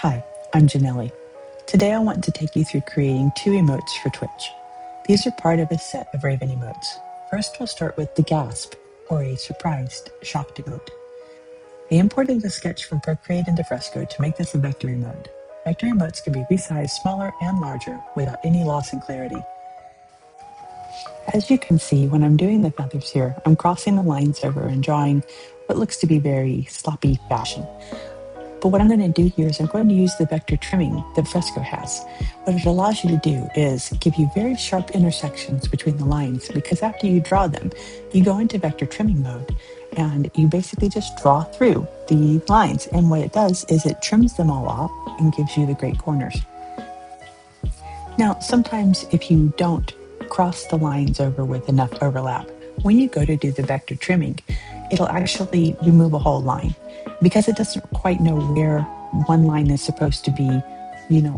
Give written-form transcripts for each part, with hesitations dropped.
Hi, I'm Janelli. Today I want to take you through creating 2 emotes for Twitch. These are part of a set of Raven emotes. First, we'll start with the Gasp, or a surprised, shocked emote. I imported the sketch from Procreate into Fresco to make this a vector emote. Vector emotes can be resized smaller and larger without any loss in clarity. As you can see, when I'm doing the feathers here, I'm crossing the lines over and drawing what looks to be very sloppy fashion. But what I'm going to do here is I'm going to use the vector trimming that Fresco has. What it allows you to do is give you very sharp intersections between the lines, because after you draw them, you go into vector trimming mode and you basically just draw through the lines. And what it does is it trims them all off and gives you the great corners. Now, sometimes if you don't cross the lines over with enough overlap, when you go to do the vector trimming, it'll actually remove a whole line because it doesn't quite know where one line is supposed to be,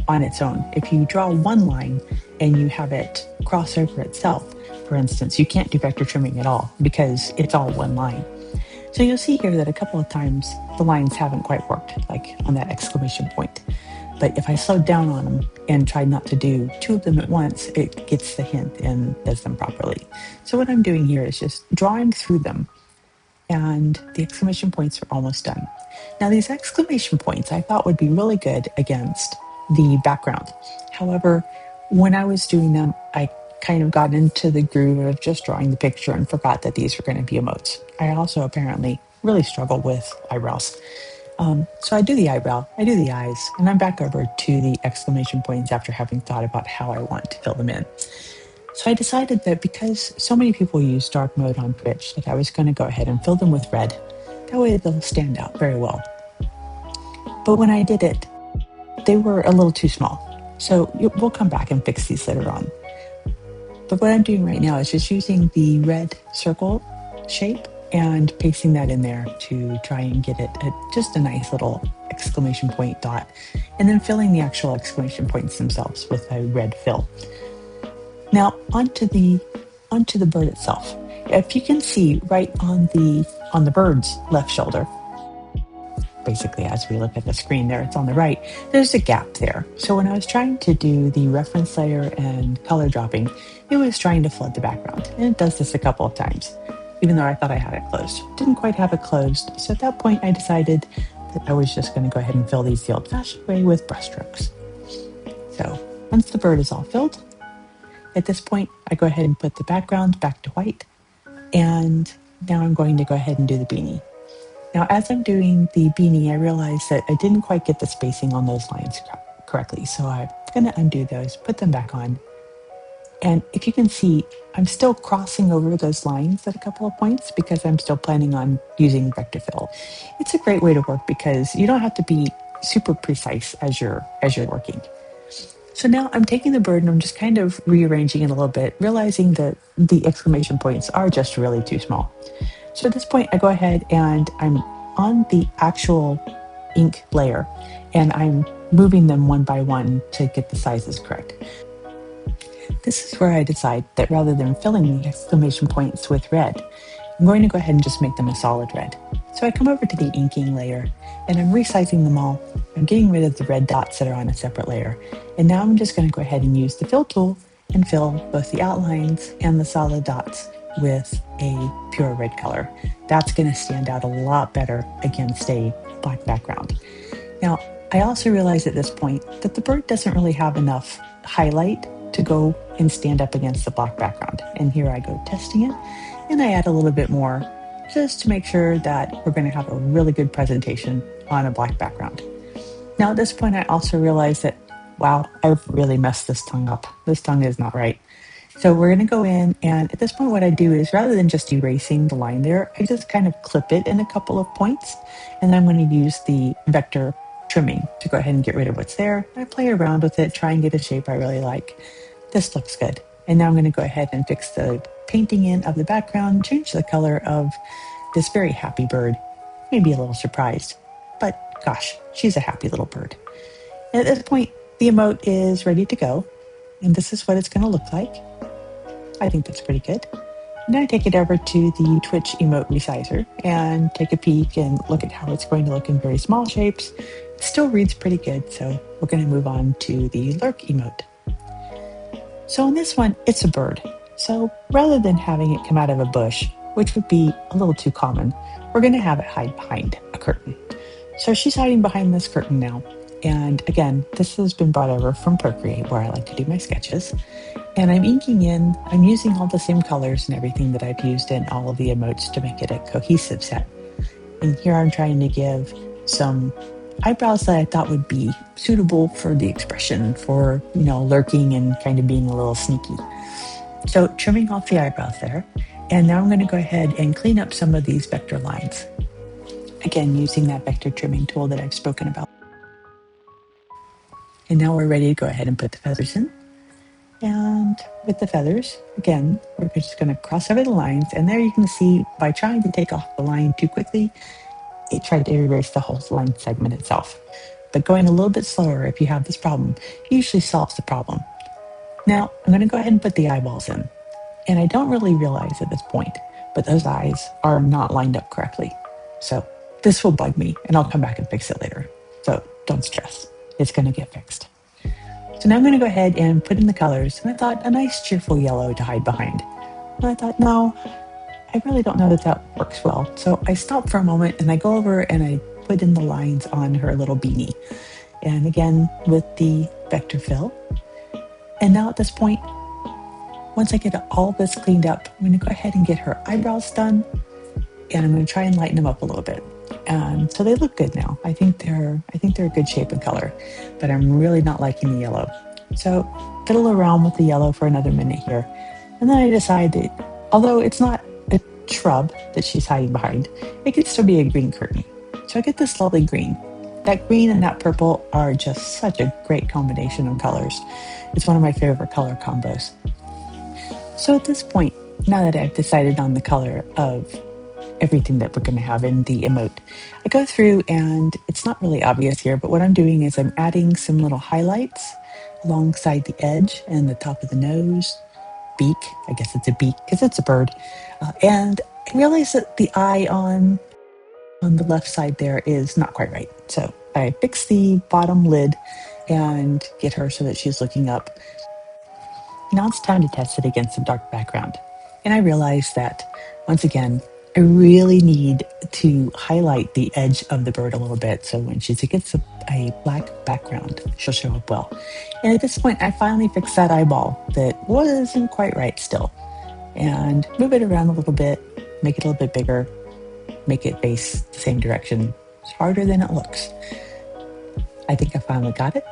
on its own. If you draw one line and you have it cross over itself, for instance, you can't do vector trimming at all because it's all one line. So you'll see here that a couple of times the lines haven't quite worked, like on that exclamation point. But if I slowed down on them and tried not to do 2 of them at once, it gets the hint and does them properly. So what I'm doing here is just drawing through them, and the exclamation points are almost done. Now these exclamation points I thought would be really good against the background. However, when I was doing them, I kind of got into the groove of just drawing the picture and forgot that these were going to be emotes. I also apparently really struggle with eyebrows. So I do the eyebrow, I do the eyes, and I'm back over to the exclamation points after having thought about how I want to fill them in. So I decided that because so many people use dark mode on Twitch, that I was going to go ahead and fill them with red. That way they'll stand out very well. But when I did it, they were a little too small. So we'll come back and fix these later on. But what I'm doing right now is just using the red circle shape and pasting that in there to try and get it at just a nice little exclamation point dot, and then filling the actual exclamation points themselves with a red fill. Now onto the bird itself. If you can see right on the bird's left shoulder, basically as we look at the screen there, it's on the right, there's a gap there. So when I was trying to do the reference layer and color dropping, it was trying to flood the background. And it does this a couple of times, even though I thought I had it closed. Didn't quite have it closed. So at that point I decided that I was just going to go ahead and fill these the old-fashioned way with brushstrokes. So once the bird is all filled, at this point I go ahead and put the background back to white. And now I'm going to go ahead and do the beanie. Now, as I'm doing the beanie, I realized that I didn't quite get the spacing on those lines correctly. So I'm going to undo those, put them back on. And if you can see, I'm still crossing over those lines at a couple of points because I'm still planning on using vector fill. It's a great way to work because you don't have to be super precise as you're working. So now I'm taking the bird and I'm just kind of rearranging it a little bit, realizing that the exclamation points are just really too small. So at this point, I go ahead and I'm on the actual ink layer and I'm moving them one by one to get the sizes correct. This is where I decide that rather than filling the exclamation points with red, I'm going to go ahead and just make them a solid red. So I come over to the inking layer and I'm resizing them all. I'm getting rid of the red dots that are on a separate layer. And now I'm just going to go ahead and use the fill tool and fill both the outlines and the solid dots with a pure red color. That's going to stand out a lot better against a black background. Now, I also realized at this point that the bird doesn't really have enough highlight to go and stand up against the black background. And here I go testing it, and I add a little bit more just to make sure that we're going to have a really good presentation on a black background. Now at this point, I also realized that, wow, I've really messed this tongue up. This tongue is not right. So we're going to go in, and at this point what I do is rather than just erasing the line there, I just kind of clip it in a couple of points, and then I'm going to use the vector trimming to go ahead and get rid of what's there. I play around with it, try and get a shape I really like. This looks good. And now I'm going to go ahead and fix the painting in of the background, change the color of this very happy bird. Maybe a little surprised, but gosh, she's a happy little bird. And at this point, the emote is ready to go, and this is what it's going to look like. I think that's pretty good. Now I take it over to the Twitch emote resizer and take a peek and look at how it's going to look in very small shapes. It still reads pretty good, so we're going to move on to the Lurk emote. So in this one, it's a bird. So rather than having it come out of a bush, which would be a little too common, we're going to have it hide behind a curtain. So she's hiding behind this curtain now. And again, this has been brought over from Procreate, where I like to do my sketches. And I'm inking in, I'm using all the same colors and everything that I've used in all of the emotes to make it a cohesive set. And here I'm trying to give some eyebrows that I thought would be suitable for the expression, for, lurking and kind of being a little sneaky. So trimming off the eyebrows there. And now I'm going to go ahead and clean up some of these vector lines. Again, using that vector trimming tool that I've spoken about. And now we're ready to go ahead and put the feathers in. And with the feathers, again, we're just going to cross over the lines. And there you can see, by trying to take off the line too quickly, it tried to erase the whole line segment itself. But going a little bit slower, if you have this problem, usually solves the problem. Now, I'm going to go ahead and put the eyeballs in. And I don't really realize at this point, but those eyes are not lined up correctly. So this will bug me, and I'll come back and fix it later. So don't stress. It's going to get fixed. So now I'm going to go ahead and put in the colors. And I thought a nice cheerful yellow to hide behind. And I thought, no, I really don't know that works well. So I stop for a moment and I go over and I put in the lines on her little beanie. And again, with the vector fill. And now at this point, once I get all this cleaned up, I'm going to go ahead and get her eyebrows done. And I'm going to try and lighten them up a little bit. So they look good now. I think they're a good shape and color, but I'm really not liking the yellow. So fiddle around with the yellow for another minute here. And then I decide that although it's not a shrub that she's hiding behind, it could still be a green curtain. So I get this lovely green. That green and that purple are just such a great combination of colors. It's one of my favorite color combos. So at this point, now that I've decided on the color of everything that we're going to have in the emote, I go through, and it's not really obvious here, but what I'm doing is I'm adding some little highlights alongside the edge and the top of the nose, beak. I guess it's a beak because it's a bird. And I realize that the eye on the left side there is not quite right. So I fix the bottom lid and get her so that she's looking up. Now it's time to test it against some dark background. And I realize that, once again, I really need to highlight the edge of the bird a little bit, so when she gets a black background, she'll show up well. And at this point, I finally fixed that eyeball that wasn't quite right still. And move it around a little bit, make it a little bit bigger, make it face the same direction. It's harder than it looks. I think I finally got it.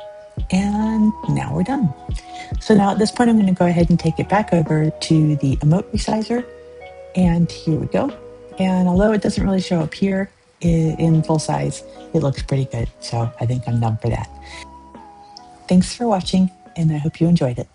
And now we're done. So now at this point, I'm going to go ahead and take it back over to the emote resizer. And here we go. And although it doesn't really show up here in full size, it looks pretty good. So I think I'm done for that. Thanks for watching, and I hope you enjoyed it.